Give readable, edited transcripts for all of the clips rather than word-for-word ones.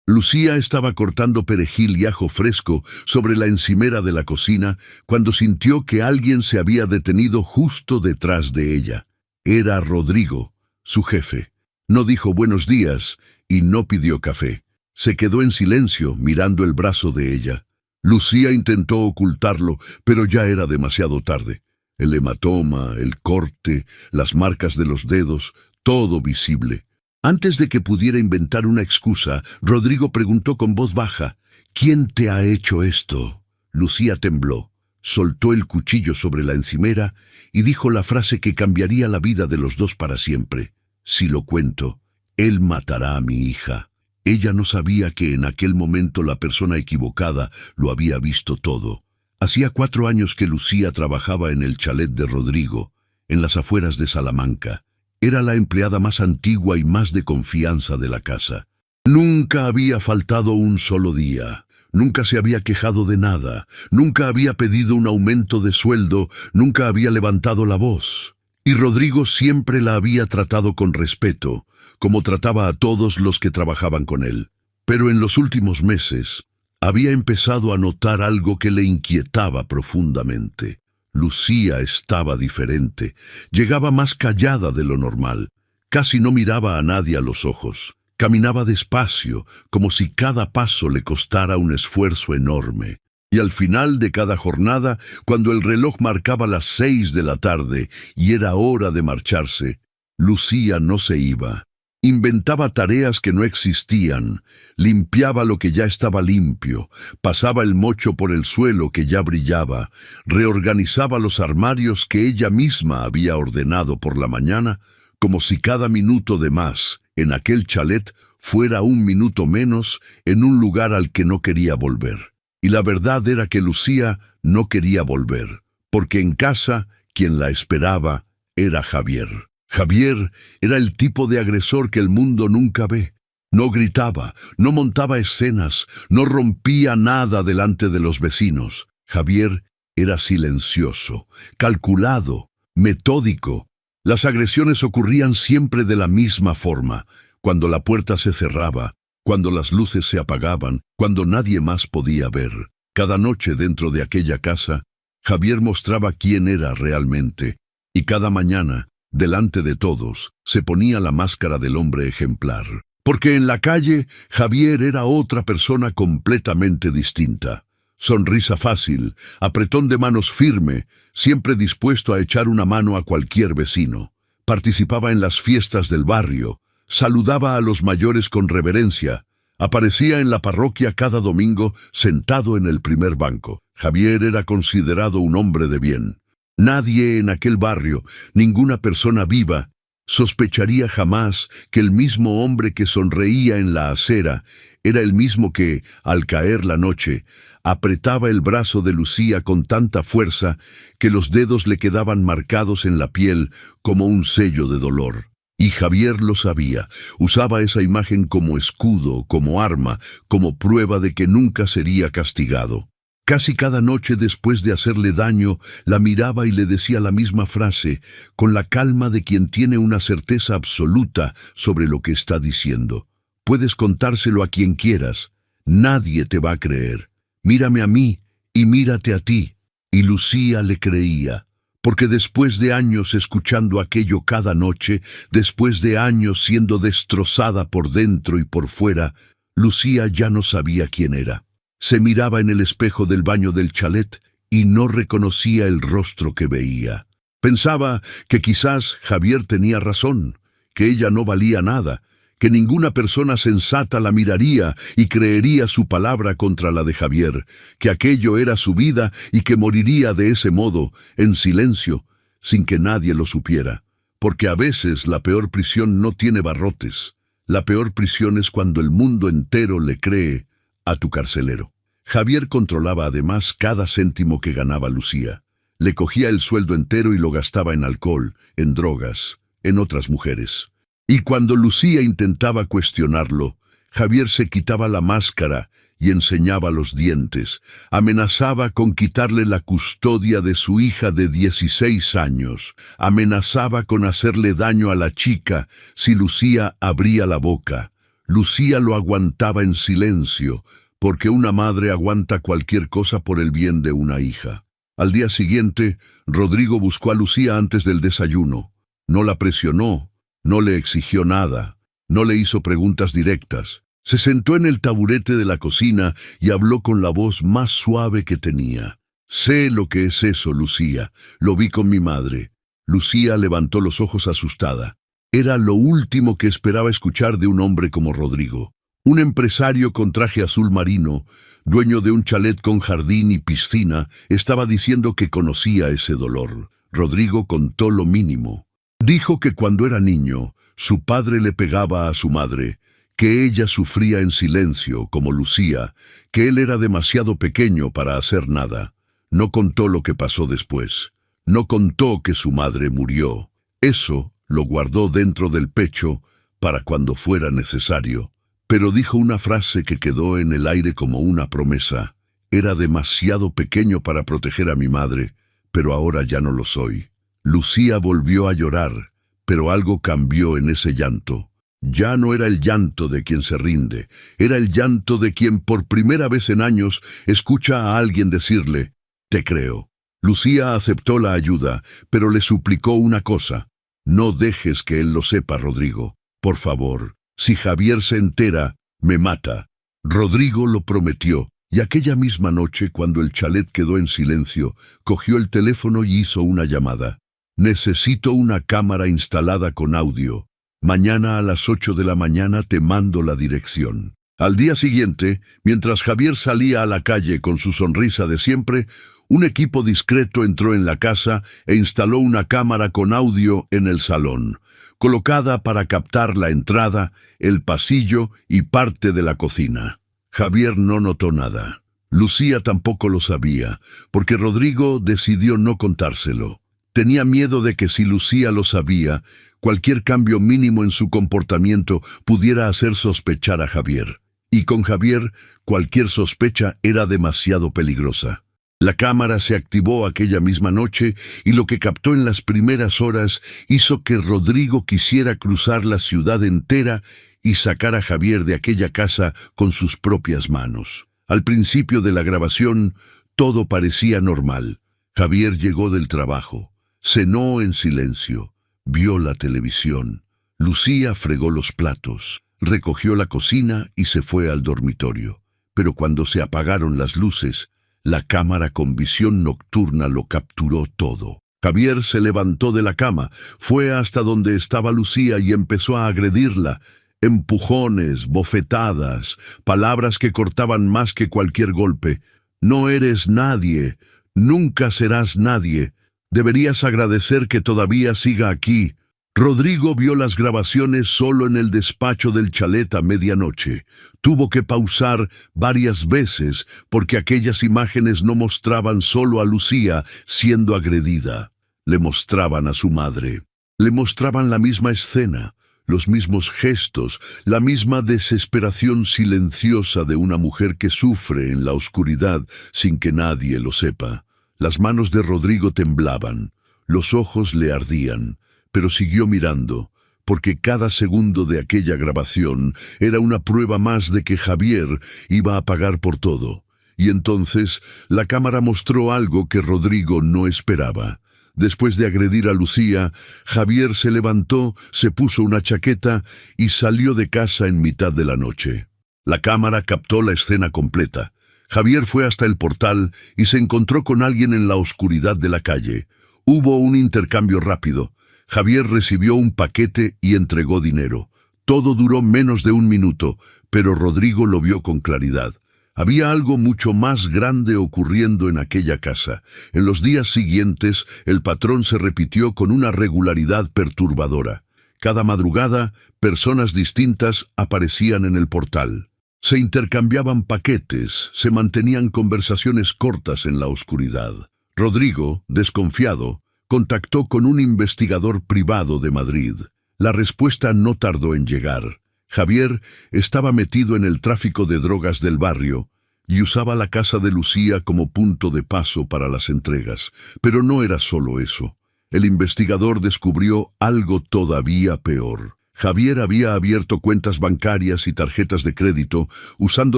Lucía estaba cortando perejil y ajo fresco sobre la encimera de la cocina cuando sintió que alguien se había detenido justo detrás de ella. Era Rodrigo, su jefe. No dijo buenos días y no pidió café. Se quedó en silencio mirando el brazo de ella. Lucía intentó ocultarlo, pero ya era demasiado tarde. El hematoma, el corte, las marcas de los dedos, todo visible. Antes de que pudiera inventar una excusa, Rodrigo preguntó con voz baja, «¿Quién te ha hecho esto?» Lucía tembló, soltó el cuchillo sobre la encimera y dijo la frase que cambiaría la vida de los dos para siempre. «Si lo cuento, él matará a mi hija». Ella no sabía que en aquel momento la persona equivocada lo había visto todo. Hacía 4 años que Lucía trabajaba en el chalet de Rodrigo, en las afueras de Salamanca. Era la empleada más antigua y más de confianza de la casa. Nunca había faltado un solo día. Nunca se había quejado de nada. Nunca había pedido un aumento de sueldo. Nunca había levantado la voz. Y Rodrigo siempre la había tratado con respeto, como trataba a todos los que trabajaban con él. Pero en los últimos meses había empezado a notar algo que le inquietaba profundamente. Lucía estaba diferente. Llegaba más callada de lo normal. Casi no miraba a nadie a los ojos. Caminaba despacio, como si cada paso le costara un esfuerzo enorme. Y al final de cada jornada, cuando el reloj marcaba las 6 de la tarde y era hora de marcharse, Lucía no se iba. Inventaba tareas que no existían, limpiaba lo que ya estaba limpio, pasaba el mocho por el suelo que ya brillaba, reorganizaba los armarios que ella misma había ordenado por la mañana, como si cada minuto de más en aquel chalet fuera un minuto menos en un lugar al que no quería volver. Y la verdad era que Lucía no quería volver, porque en casa quien la esperaba era Javier. Javier era el tipo de agresor que el mundo nunca ve. No gritaba, no montaba escenas, no rompía nada delante de los vecinos. Javier era silencioso, calculado, metódico. Las agresiones ocurrían siempre de la misma forma, cuando la puerta se cerraba, cuando las luces se apagaban, cuando nadie más podía ver. Cada noche dentro de aquella casa, Javier mostraba quién era realmente, y cada mañana, delante de todos, se ponía la máscara del hombre ejemplar. Porque en la calle, Javier era otra persona completamente distinta. Sonrisa fácil, apretón de manos firme, siempre dispuesto a echar una mano a cualquier vecino. Participaba en las fiestas del barrio, saludaba a los mayores con reverencia, aparecía en la parroquia cada domingo sentado en el primer banco. Javier era considerado un hombre de bien. Nadie en aquel barrio, ninguna persona viva, sospecharía jamás que el mismo hombre que sonreía en la acera era el mismo que, al caer la noche, apretaba el brazo de Lucía con tanta fuerza que los dedos le quedaban marcados en la piel como un sello de dolor. Y Javier lo sabía, usaba esa imagen como escudo, como arma, como prueba de que nunca sería castigado. Casi cada noche después de hacerle daño, la miraba y le decía la misma frase, con la calma de quien tiene una certeza absoluta sobre lo que está diciendo. Puedes contárselo a quien quieras, nadie te va a creer. Mírame a mí y mírate a ti. Y Lucía le creía, porque después de años escuchando aquello cada noche, después de años siendo destrozada por dentro y por fuera, Lucía ya no sabía quién era. Se miraba en el espejo del baño del chalet y no reconocía el rostro que veía. Pensaba que quizás Javier tenía razón, que ella no valía nada, que ninguna persona sensata la miraría y creería su palabra contra la de Javier, que aquello era su vida y que moriría de ese modo, en silencio, sin que nadie lo supiera. Porque a veces la peor prisión no tiene barrotes. La peor prisión es cuando el mundo entero le cree a tu carcelero. Javier controlaba además cada céntimo que ganaba Lucía. Le cogía el sueldo entero y lo gastaba en alcohol, en drogas, en otras mujeres. Y cuando Lucía intentaba cuestionarlo, Javier se quitaba la máscara y enseñaba los dientes. Amenazaba con quitarle la custodia de su hija de 16 años. Amenazaba con hacerle daño a la chica si Lucía abría la boca. Lucía lo aguantaba en silencio, porque una madre aguanta cualquier cosa por el bien de una hija. Al día siguiente, Rodrigo buscó a Lucía antes del desayuno. No la presionó, no le exigió nada, no le hizo preguntas directas. Se sentó en el taburete de la cocina y habló con la voz más suave que tenía. «Sé lo que es eso, Lucía. Lo vi con mi madre». Lucía levantó los ojos asustada. Era lo último que esperaba escuchar de un hombre como Rodrigo. Un empresario con traje azul marino, dueño de un chalet con jardín y piscina, estaba diciendo que conocía ese dolor. Rodrigo contó lo mínimo. Dijo que cuando era niño, su padre le pegaba a su madre, que ella sufría en silencio, como Lucía, que él era demasiado pequeño para hacer nada. No contó lo que pasó después. No contó que su madre murió. Eso lo guardó dentro del pecho para cuando fuera necesario. Pero dijo una frase que quedó en el aire como una promesa. Era demasiado pequeño para proteger a mi madre, pero ahora ya no lo soy. Lucía volvió a llorar, pero algo cambió en ese llanto. Ya no era el llanto de quien se rinde, era el llanto de quien por primera vez en años escucha a alguien decirle, «Te creo». Lucía aceptó la ayuda, pero le suplicó una cosa. «No dejes que él lo sepa, Rodrigo. Por favor, si Javier se entera, me mata». Rodrigo lo prometió, y aquella misma noche, cuando el chalet quedó en silencio, cogió el teléfono y hizo una llamada. «Necesito una cámara instalada con audio. Mañana a las 8 de la mañana te mando la dirección». Al día siguiente, mientras Javier salía a la calle con su sonrisa de siempre, un equipo discreto entró en la casa e instaló una cámara con audio en el salón, colocada para captar la entrada, el pasillo y parte de la cocina. Javier no notó nada. Lucía tampoco lo sabía, porque Rodrigo decidió no contárselo. Tenía miedo de que si Lucía lo sabía, cualquier cambio mínimo en su comportamiento pudiera hacer sospechar a Javier. Y con Javier, cualquier sospecha era demasiado peligrosa. La cámara se activó aquella misma noche y lo que captó en las primeras horas hizo que Rodrigo quisiera cruzar la ciudad entera y sacar a Javier de aquella casa con sus propias manos. Al principio de la grabación, todo parecía normal. Javier llegó del trabajo, cenó en silencio, vio la televisión. Lucía fregó los platos, recogió la cocina y se fue al dormitorio. Pero cuando se apagaron las luces, la cámara con visión nocturna lo capturó todo. Javier se levantó de la cama, fue hasta donde estaba Lucía y empezó a agredirla. Empujones, bofetadas, palabras que cortaban más que cualquier golpe. «No eres nadie, nunca serás nadie. Deberías agradecer que todavía siga aquí». Rodrigo vio las grabaciones solo en el despacho del chalet a medianoche. Tuvo que pausar varias veces porque aquellas imágenes no mostraban solo a Lucía siendo agredida. Le mostraban a su madre. Le mostraban la misma escena, los mismos gestos, la misma desesperación silenciosa de una mujer que sufre en la oscuridad sin que nadie lo sepa. Las manos de Rodrigo temblaban, los ojos le ardían. Pero siguió mirando, porque cada segundo de aquella grabación era una prueba más de que Javier iba a pagar por todo. Y entonces la cámara mostró algo que Rodrigo no esperaba. Después de agredir a Lucía, Javier se levantó, se puso una chaqueta y salió de casa en mitad de la noche. La cámara captó la escena completa. Javier fue hasta el portal y se encontró con alguien en la oscuridad de la calle. Hubo un intercambio rápido. Javier recibió un paquete y entregó dinero. Todo duró menos de un minuto, pero Rodrigo lo vio con claridad. Había algo mucho más grande ocurriendo en aquella casa. En los días siguientes, el patrón se repitió con una regularidad perturbadora. Cada madrugada, personas distintas aparecían en el portal. Se intercambiaban paquetes, se mantenían conversaciones cortas en la oscuridad. Rodrigo, desconfiado, contactó con un investigador privado de Madrid. La respuesta no tardó en llegar. Javier estaba metido en el tráfico de drogas del barrio y usaba la casa de Lucía como punto de paso para las entregas. Pero no era solo eso. El investigador descubrió algo todavía peor. Javier había abierto cuentas bancarias y tarjetas de crédito usando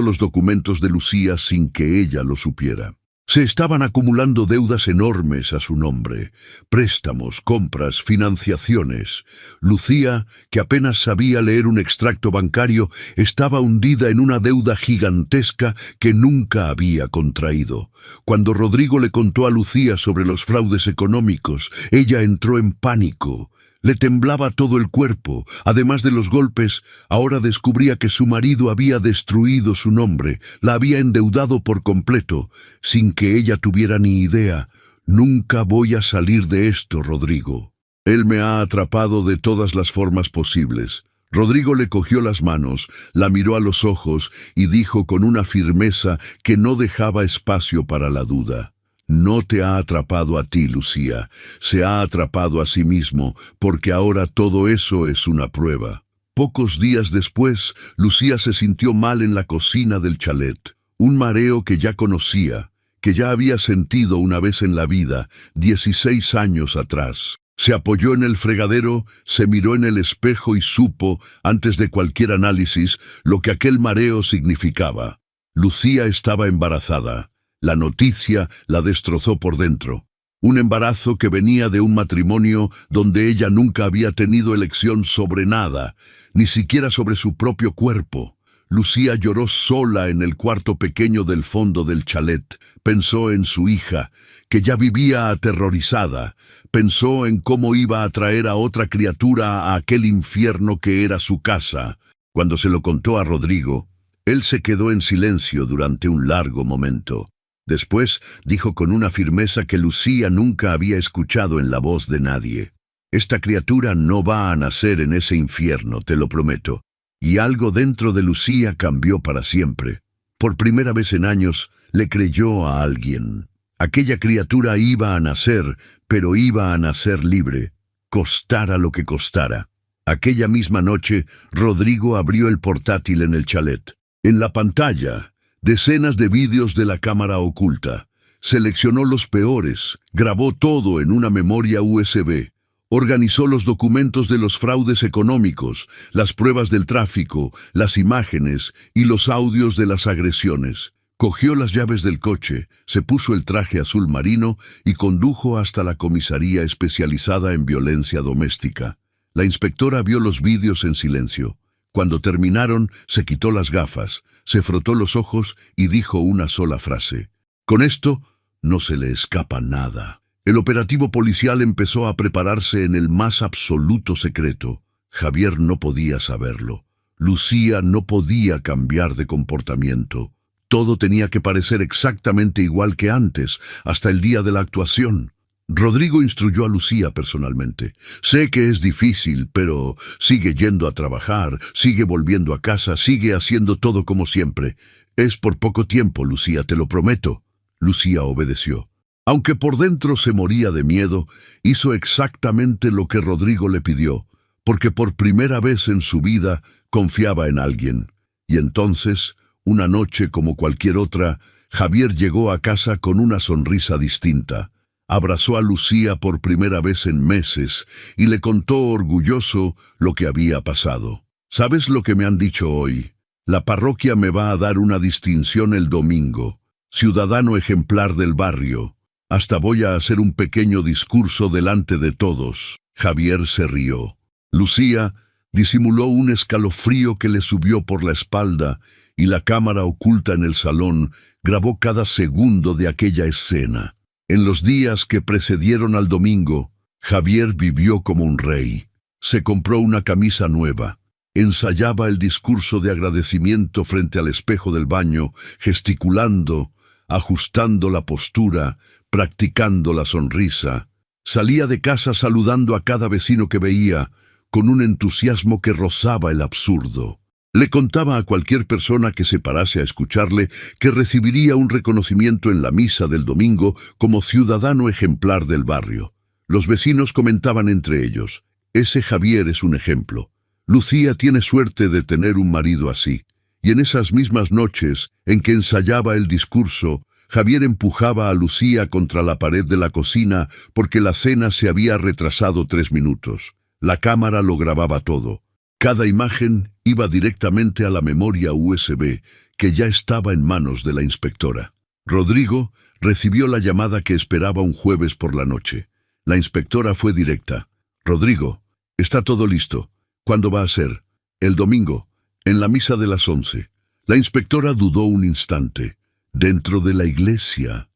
los documentos de Lucía sin que ella lo supiera. Se estaban acumulando deudas enormes a su nombre, préstamos, compras, financiaciones. Lucía, que apenas sabía leer un extracto bancario, estaba hundida en una deuda gigantesca que nunca había contraído. Cuando Rodrigo le contó a Lucía sobre los fraudes económicos, ella entró en pánico. Le temblaba todo el cuerpo. Además de los golpes, ahora descubría que su marido había destruido su nombre, la había endeudado por completo, sin que ella tuviera ni idea. «Nunca voy a salir de esto, Rodrigo. Él me ha atrapado de todas las formas posibles». Rodrigo le cogió las manos, la miró a los ojos y dijo con una firmeza que no dejaba espacio para la duda: «No te ha atrapado a ti, Lucía, se ha atrapado a sí mismo, porque ahora todo eso es una prueba». Pocos días después, Lucía se sintió mal en la cocina del chalet. Un mareo que ya conocía, que ya había sentido una vez en la vida, 16 años atrás. Se apoyó en el fregadero, se miró en el espejo y supo, antes de cualquier análisis, lo que aquel mareo significaba. Lucía estaba embarazada. La noticia la destrozó por dentro. Un embarazo que venía de un matrimonio donde ella nunca había tenido elección sobre nada, ni siquiera sobre su propio cuerpo. Lucía lloró sola en el cuarto pequeño del fondo del chalet. Pensó en su hija, que ya vivía aterrorizada. Pensó en cómo iba a traer a otra criatura a aquel infierno que era su casa. Cuando se lo contó a Rodrigo, él se quedó en silencio durante un largo momento. Después dijo con una firmeza que Lucía nunca había escuchado en la voz de nadie: «Esta criatura no va a nacer en ese infierno, te lo prometo». Y algo dentro de Lucía cambió para siempre. Por primera vez en años, le creyó a alguien. Aquella criatura iba a nacer, pero iba a nacer libre, costara lo que costara. Aquella misma noche, Rodrigo abrió el portátil en el chalet. En la pantalla, decenas de vídeos de la cámara oculta. Seleccionó los peores, grabó todo en una memoria USB. Organizó los documentos de los fraudes económicos, las pruebas del tráfico, las imágenes y los audios de las agresiones. Cogió las llaves del coche, se puso el traje azul marino y condujo hasta la comisaría especializada en violencia doméstica. La inspectora vio los vídeos en silencio. Cuando terminaron, se quitó las gafas, se frotó los ojos y dijo una sola frase: «Con esto no se le escapa nada». El operativo policial empezó a prepararse en el más absoluto secreto. Javier no podía saberlo. Lucía no podía cambiar de comportamiento. Todo tenía que parecer exactamente igual que antes, hasta el día de la actuación. Rodrigo instruyó a Lucía personalmente. «Sé que es difícil, pero sigue yendo a trabajar, sigue volviendo a casa, sigue haciendo todo como siempre. Es por poco tiempo, Lucía, te lo prometo». Lucía obedeció. Aunque por dentro se moría de miedo, hizo exactamente lo que Rodrigo le pidió, porque por primera vez en su vida confiaba en alguien. Y entonces, una noche como cualquier otra, Javier llegó a casa con una sonrisa distinta. Abrazó a Lucía por primera vez en meses y le contó orgulloso lo que había pasado. «¿Sabes lo que me han dicho hoy? La parroquia me va a dar una distinción el domingo. Ciudadano ejemplar del barrio. Hasta voy a hacer un pequeño discurso delante de todos». Javier se rió. Lucía disimuló un escalofrío que le subió por la espalda y la cámara oculta en el salón grabó cada segundo de aquella escena. En los días que precedieron al domingo, Javier vivió como un rey. Se compró una camisa nueva. Ensayaba el discurso de agradecimiento frente al espejo del baño, gesticulando, ajustando la postura, practicando la sonrisa. Salía de casa saludando a cada vecino que veía, con un entusiasmo que rozaba el absurdo. Le contaba a cualquier persona que se parase a escucharle que recibiría un reconocimiento en la misa del domingo como ciudadano ejemplar del barrio. Los vecinos comentaban entre ellos: «Ese Javier es un ejemplo. Lucía tiene suerte de tener un marido así». Y en esas mismas noches en que ensayaba el discurso, Javier empujaba a Lucía contra la pared de la cocina porque la cena se había retrasado 3 minutos. La cámara lo grababa todo. Cada imagen iba directamente a la memoria USB, que ya estaba en manos de la inspectora. Rodrigo recibió la llamada que esperaba un jueves por la noche. La inspectora fue directa. «Rodrigo, está todo listo. ¿Cuándo va a ser?» «El domingo, en la misa de las 11». La inspectora dudó un instante. «Dentro de la iglesia,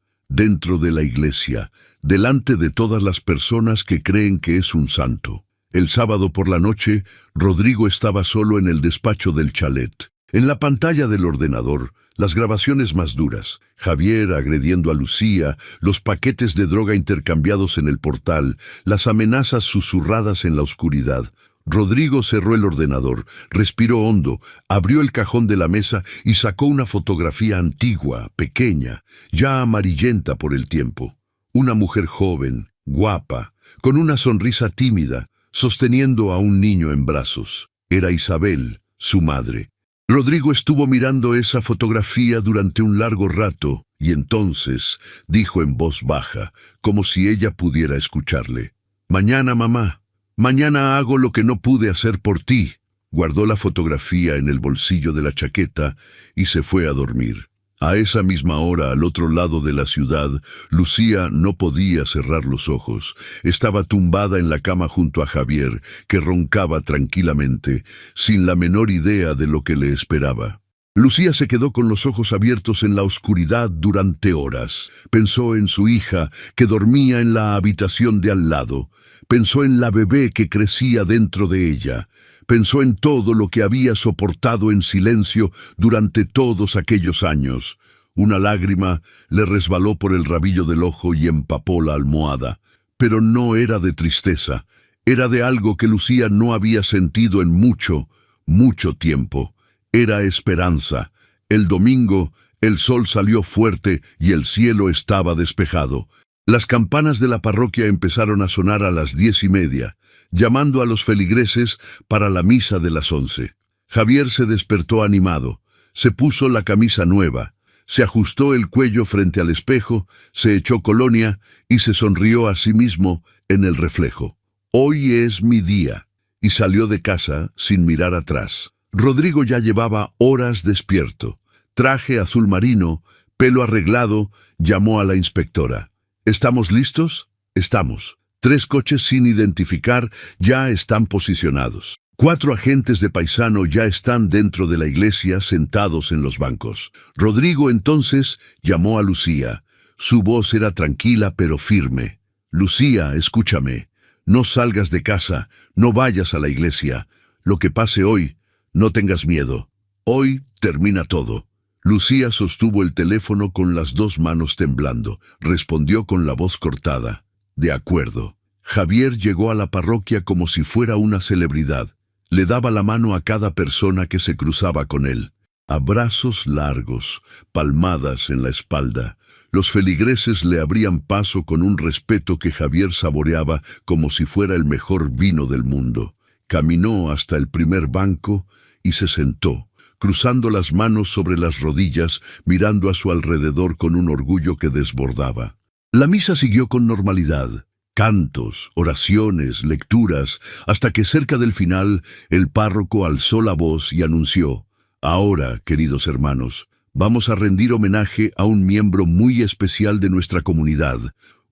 delante de todas las personas que creen que es un santo». El sábado por la noche, Rodrigo estaba solo en el despacho del chalet. En la pantalla del ordenador, las grabaciones más duras, Javier agrediendo a Lucía, los paquetes de droga intercambiados en el portal, las amenazas susurradas en la oscuridad. Rodrigo cerró el ordenador, respiró hondo, abrió el cajón de la mesa y sacó una fotografía antigua, pequeña, ya amarillenta por el tiempo. Una mujer joven, guapa, con una sonrisa tímida, sosteniendo a un niño en brazos. Era Isabel, su madre. Rodrigo estuvo mirando esa fotografía durante un largo rato y entonces dijo en voz baja, como si ella pudiera escucharle: «Mañana, mamá, mañana hago lo que no pude hacer por ti». Guardó la fotografía en el bolsillo de la chaqueta y se fue a dormir. A esa misma hora, al otro lado de la ciudad, Lucía no podía cerrar los ojos. Estaba tumbada en la cama junto a Javier, que roncaba tranquilamente, sin la menor idea de lo que le esperaba. Lucía se quedó con los ojos abiertos en la oscuridad durante horas. Pensó en su hija, que dormía en la habitación de al lado. Pensó en la bebé que crecía dentro de ella. Pensó en todo lo que había soportado en silencio durante todos aquellos años. Una lágrima le resbaló por el rabillo del ojo y empapó la almohada. Pero no era de tristeza. Era de algo que Lucía no había sentido en mucho, mucho tiempo. Era esperanza. El domingo, el sol salió fuerte y el cielo estaba despejado. Las campanas de la parroquia empezaron a sonar a las 10:30, llamando a los feligreses para la misa de las 11. Javier se despertó animado, se puso la camisa nueva, se ajustó el cuello frente al espejo, se echó colonia y se sonrió a sí mismo en el reflejo. «Hoy es mi día», y salió de casa sin mirar atrás. Rodrigo ya llevaba horas despierto. Traje azul marino, pelo arreglado, llamó a la inspectora. «¿Estamos listos?» «Estamos». 3 coches sin identificar ya están posicionados. 4 agentes de paisano ya están dentro de la iglesia sentados en los bancos. Rodrigo entonces llamó a Lucía. Su voz era tranquila pero firme. «Lucía, escúchame. No salgas de casa, no vayas a la iglesia. Lo que pase hoy, no tengas miedo. Hoy termina todo». Lucía sostuvo el teléfono con las 2 manos temblando. Respondió con la voz cortada: «De acuerdo». Javier llegó a la parroquia como si fuera una celebridad. Le daba la mano a cada persona que se cruzaba con él. Abrazos largos, palmadas en la espalda. Los feligreses le abrían paso con un respeto que Javier saboreaba como si fuera el mejor vino del mundo. Caminó hasta el primer banco y se sentó, cruzando las manos sobre las rodillas, mirando a su alrededor con un orgullo que desbordaba. La misa siguió con normalidad. Cantos, oraciones, lecturas, hasta que cerca del final el párroco alzó la voz y anunció: «Ahora, queridos hermanos, vamos a rendir homenaje a un miembro muy especial de nuestra comunidad,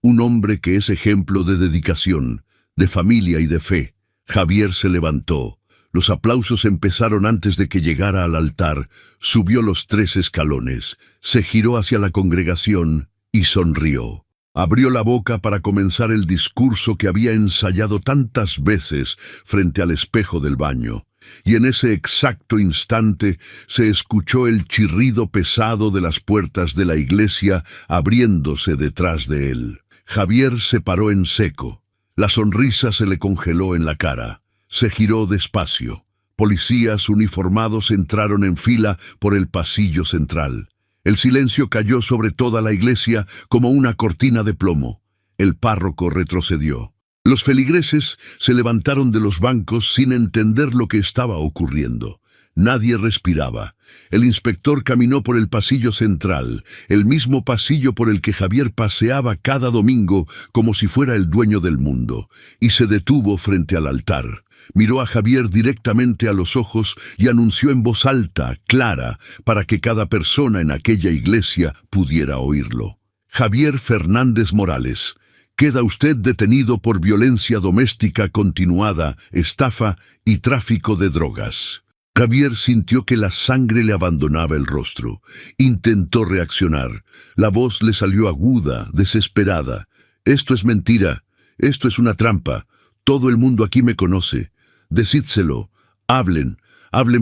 un hombre que es ejemplo de dedicación, de familia y de fe». Javier se levantó. Los aplausos empezaron antes de que llegara al altar. Subió los 3 escalones, se giró hacia la congregación y sonrió. Abrió la boca para comenzar el discurso que había ensayado tantas veces frente al espejo del baño. Y en ese exacto instante se escuchó el chirrido pesado de las puertas de la iglesia abriéndose detrás de él. Javier se paró en seco. La sonrisa se le congeló en la cara. Se giró despacio. Policías uniformados entraron en fila por el pasillo central. El silencio cayó sobre toda la iglesia como una cortina de plomo. El párroco retrocedió. Los feligreses se levantaron de los bancos sin entender lo que estaba ocurriendo. Nadie respiraba. El inspector caminó por el pasillo central, el mismo pasillo por el que Javier paseaba cada domingo como si fuera el dueño del mundo, y se detuvo frente al altar. Miró a Javier directamente a los ojos y anunció en voz alta, clara, para que cada persona en aquella iglesia pudiera oírlo. Javier Fernández Morales, queda usted detenido por violencia doméstica continuada, estafa y tráfico de drogas. Javier sintió que la sangre le abandonaba el rostro. Intentó reaccionar. La voz le salió aguda, desesperada. Esto es mentira. Esto es una trampa. Todo el mundo aquí me conoce. Decídselo. Hablen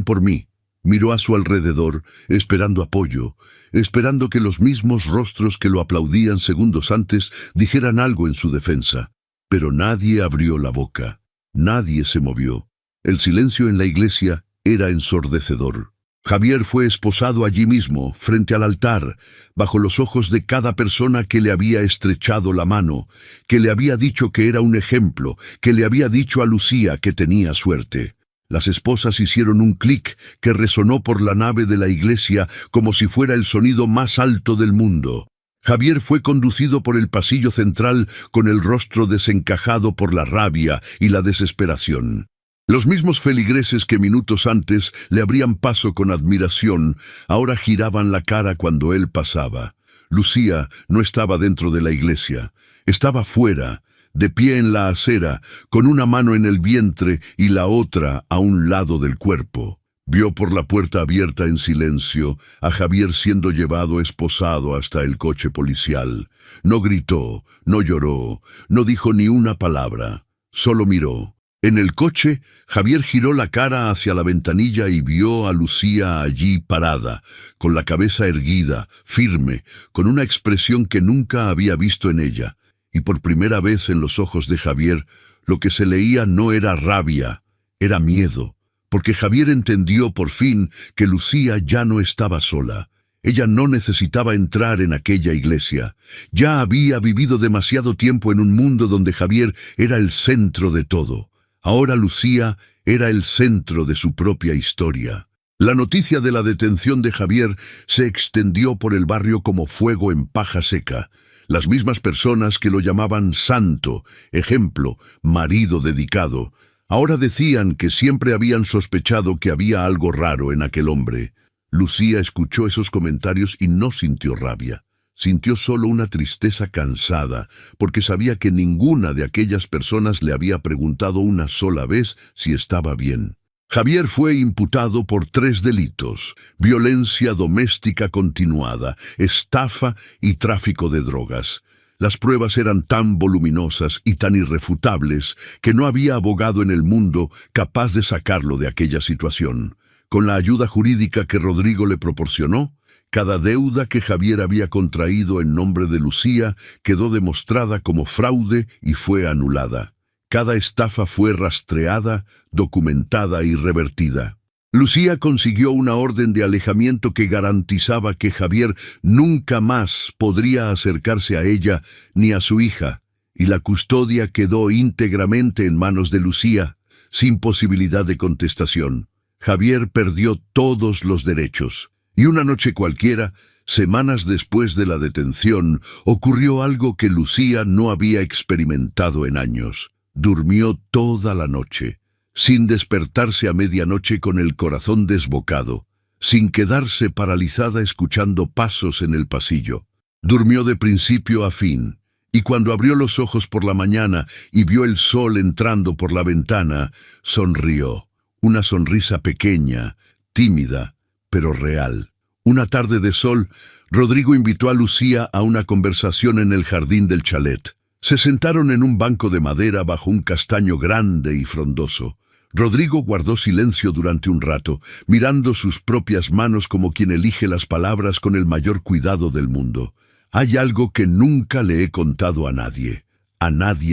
por mí. Miró a su alrededor, esperando apoyo, esperando que los mismos rostros que lo aplaudían segundos antes dijeran algo en su defensa. Pero nadie abrió la boca. Nadie se movió. El silencio en la iglesia era ensordecedor. Javier fue esposado allí mismo, frente al altar, bajo los ojos de cada persona que le había estrechado la mano, que le había dicho que era un ejemplo, que le había dicho a Lucía que tenía suerte. Las esposas hicieron un clic que resonó por la nave de la iglesia como si fuera el sonido más alto del mundo. Javier fue conducido por el pasillo central con el rostro desencajado por la rabia y la desesperación. Los mismos feligreses que minutos antes le abrían paso con admiración, ahora giraban la cara cuando él pasaba. Lucía no estaba dentro de la iglesia, estaba fuera, de pie en la acera, con una mano en el vientre y la otra a un lado del cuerpo. Vio por la puerta abierta en silencio a Javier siendo llevado esposado hasta el coche policial. No gritó, no lloró, no dijo ni una palabra, solo miró. En el coche, Javier giró la cara hacia la ventanilla y vio a Lucía allí parada, con la cabeza erguida, firme, con una expresión que nunca había visto en ella. Y por primera vez en los ojos de Javier, lo que se leía no era rabia, era miedo, porque Javier entendió por fin que Lucía ya no estaba sola. Ella no necesitaba entrar en aquella iglesia. Ya había vivido demasiado tiempo en un mundo donde Javier era el centro de todo. Ahora Lucía era el centro de su propia historia. La noticia de la detención de Javier se extendió por el barrio como fuego en paja seca. Las mismas personas que lo llamaban santo, ejemplo, marido dedicado, ahora decían que siempre habían sospechado que había algo raro en aquel hombre. Lucía escuchó esos comentarios y no sintió rabia. Sintió solo una tristeza cansada, porque sabía que ninguna de aquellas personas le había preguntado una sola vez si estaba bien. Javier fue imputado por 3 delitos: violencia doméstica continuada, estafa y tráfico de drogas. Las pruebas eran tan voluminosas y tan irrefutables que no había abogado en el mundo capaz de sacarlo de aquella situación. Con la ayuda jurídica que Rodrigo le proporcionó, cada deuda que Javier había contraído en nombre de Lucía quedó demostrada como fraude y fue anulada. Cada estafa fue rastreada, documentada y revertida. Lucía consiguió una orden de alejamiento que garantizaba que Javier nunca más podría acercarse a ella ni a su hija, y la custodia quedó íntegramente en manos de Lucía, sin posibilidad de contestación. Javier perdió todos los derechos. Y una noche cualquiera, semanas después de la detención, ocurrió algo que Lucía no había experimentado en años. Durmió toda la noche, sin despertarse a medianoche con el corazón desbocado, sin quedarse paralizada escuchando pasos en el pasillo. Durmió de principio a fin, y cuando abrió los ojos por la mañana y vio el sol entrando por la ventana, sonrió. Una sonrisa pequeña, tímida, pero real. Una tarde de sol, Rodrigo invitó a Lucía a una conversación en el jardín del chalet. Se sentaron en un banco de madera bajo un castaño grande y frondoso. Rodrigo guardó silencio durante un rato, mirando sus propias manos como quien elige las palabras con el mayor cuidado del mundo. Hay algo que nunca le he contado a nadie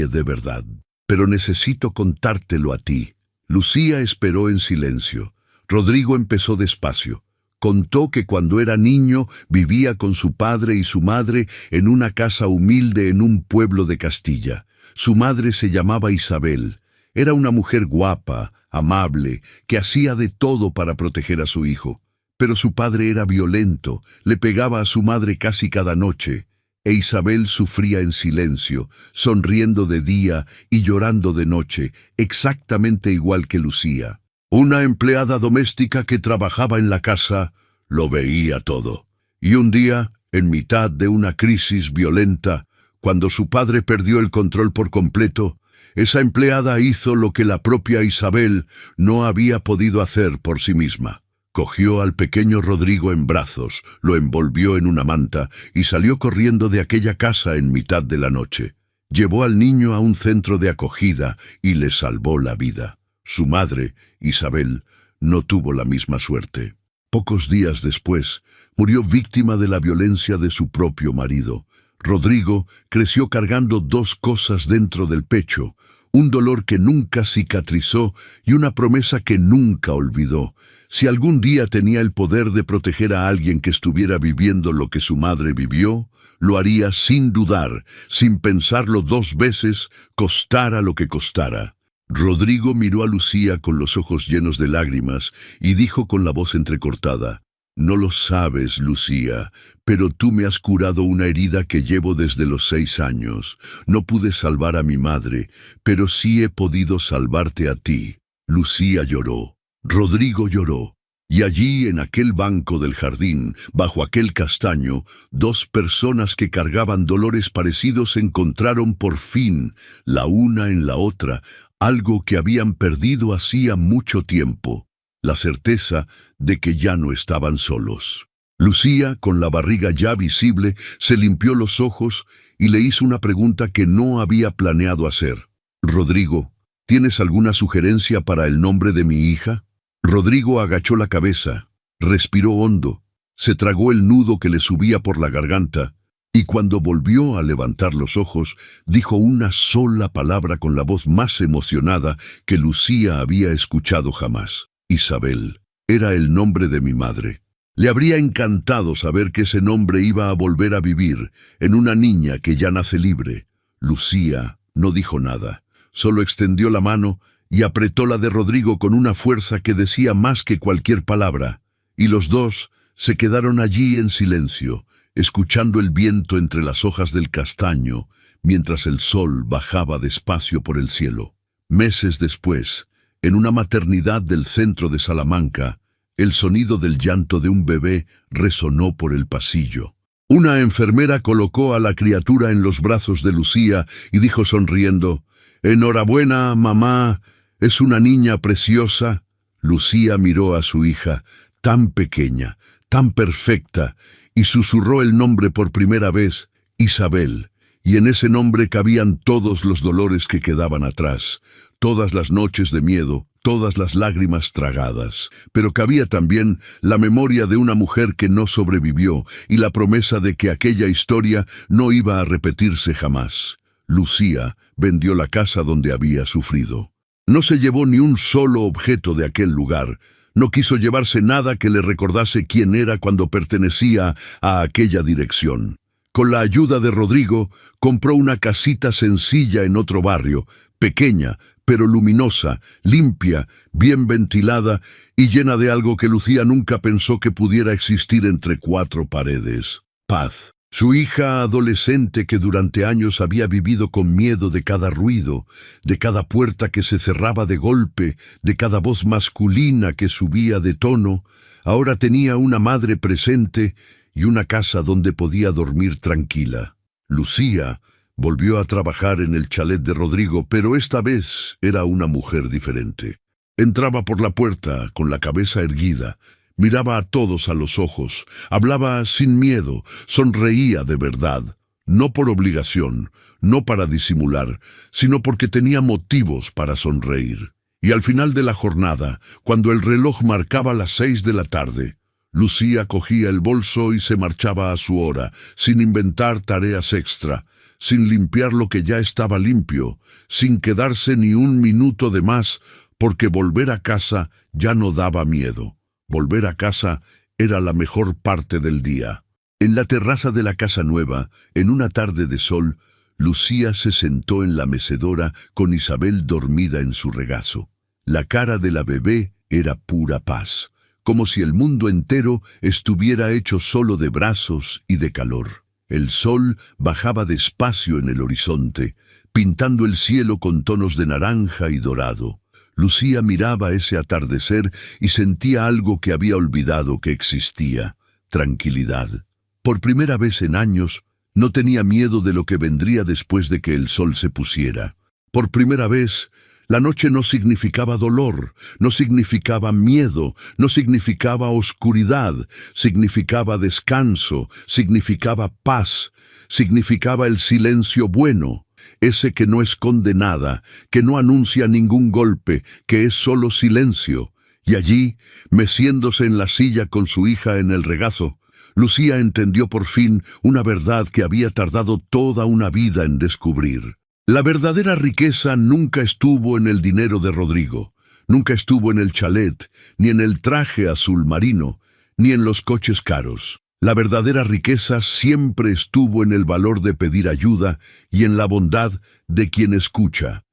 de verdad, pero necesito contártelo a ti. Lucía esperó en silencio. Rodrigo empezó despacio. Contó que cuando era niño vivía con su padre y su madre en una casa humilde en un pueblo de Castilla. Su madre se llamaba Isabel. Era una mujer guapa, amable, que hacía de todo para proteger a su hijo. Pero su padre era violento, le pegaba a su madre casi cada noche, e Isabel sufría en silencio, sonriendo de día y llorando de noche, exactamente igual que Lucía. Una empleada doméstica que trabajaba en la casa lo veía todo. Y un día, en mitad de una crisis violenta, cuando su padre perdió el control por completo, esa empleada hizo lo que la propia Isabel no había podido hacer por sí misma. Cogió al pequeño Rodrigo en brazos, lo envolvió en una manta y salió corriendo de aquella casa en mitad de la noche. Llevó al niño a un centro de acogida y le salvó la vida. Su madre, Isabel, no tuvo la misma suerte. Pocos días después, murió víctima de la violencia de su propio marido. Rodrigo creció cargando dos cosas dentro del pecho, un dolor que nunca cicatrizó y una promesa que nunca olvidó. Si algún día tenía el poder de proteger a alguien que estuviera viviendo lo que su madre vivió, lo haría sin dudar, sin pensarlo dos veces, costara lo que costara. Rodrigo miró a Lucía con los ojos llenos de lágrimas y dijo con la voz entrecortada: «No lo sabes, Lucía, pero tú me has curado una herida que llevo desde los 6 años. No pude salvar a mi madre, pero sí he podido salvarte a ti». Lucía lloró. Rodrigo lloró. Y allí, en aquel banco del jardín, bajo aquel castaño, dos personas que cargaban dolores parecidos encontraron por fin, la una en la otra, algo que habían perdido hacía mucho tiempo: la certeza de que ya no estaban solos. Lucía, con la barriga ya visible, se limpió los ojos y le hizo una pregunta que no había planeado hacer. «Rodrigo, ¿tienes alguna sugerencia para el nombre de mi hija?» Rodrigo agachó la cabeza, respiró hondo, se tragó el nudo que le subía por la garganta, y cuando volvió a levantar los ojos, dijo una sola palabra con la voz más emocionada que Lucía había escuchado jamás: «Isabel. Era el nombre de mi madre». Le habría encantado saber que ese nombre iba a volver a vivir en una niña que ya nace libre. Lucía no dijo nada, solo extendió la mano y apretó la de Rodrigo con una fuerza que decía más que cualquier palabra, y los dos se quedaron allí en silencio, escuchando el viento entre las hojas del castaño, mientras el sol bajaba despacio por el cielo. Meses después, en una maternidad del centro de Salamanca, el sonido del llanto de un bebé resonó por el pasillo. Una enfermera colocó a la criatura en los brazos de Lucía y dijo sonriendo: «Enhorabuena, mamá, es una niña preciosa». Lucía miró a su hija, tan pequeña, tan perfecta, y susurró el nombre por primera vez: Isabel. Y en ese nombre cabían todos los dolores que quedaban atrás, todas las noches de miedo, todas las lágrimas tragadas. Pero cabía también la memoria de una mujer que no sobrevivió y la promesa de que aquella historia no iba a repetirse jamás. Lucía vendió la casa donde había sufrido. No se llevó ni un solo objeto de aquel lugar. No quiso llevarse nada que le recordase quién era cuando pertenecía a aquella dirección. Con la ayuda de Rodrigo, compró una casita sencilla en otro barrio, pequeña, pero luminosa, limpia, bien ventilada y llena de algo que Lucía nunca pensó que pudiera existir entre 4 paredes: paz. Su hija adolescente, que durante años había vivido con miedo de cada ruido, de cada puerta que se cerraba de golpe, de cada voz masculina que subía de tono, ahora tenía una madre presente y una casa donde podía dormir tranquila. Lucía volvió a trabajar en el chalet de Rodrigo, pero esta vez era una mujer diferente. Entraba por la puerta con la cabeza erguida, miraba a todos a los ojos, hablaba sin miedo, sonreía de verdad, no por obligación, no para disimular, sino porque tenía motivos para sonreír. Y al final de la jornada, cuando el reloj marcaba las 6 de la tarde, Lucía cogía el bolso y se marchaba a su hora, sin inventar tareas extra, sin limpiar lo que ya estaba limpio, sin quedarse ni un minuto de más, porque volver a casa ya no daba miedo. Volver a casa era la mejor parte del día. En la terraza de la casa nueva, en una tarde de sol, Lucía se sentó en la mecedora con Isabel dormida en su regazo. La cara de la bebé era pura paz, como si el mundo entero estuviera hecho solo de brazos y de calor. El sol bajaba despacio en el horizonte, pintando el cielo con tonos de naranja y dorado. Lucía miraba ese atardecer y sentía algo que había olvidado que existía: tranquilidad. Por primera vez en años, no tenía miedo de lo que vendría después de que el sol se pusiera. Por primera vez, la noche no significaba dolor, no significaba miedo, no significaba oscuridad, significaba descanso, significaba paz, significaba el silencio bueno, ese que no esconde nada, que no anuncia ningún golpe, que es solo silencio. Y allí, meciéndose en la silla con su hija en el regazo, Lucía entendió por fin una verdad que había tardado toda una vida en descubrir. La verdadera riqueza nunca estuvo en el dinero de Rodrigo, nunca estuvo en el chalet, ni en el traje azul marino, ni en los coches caros. La verdadera riqueza siempre estuvo en el valor de pedir ayuda y en la bondad de quien escucha.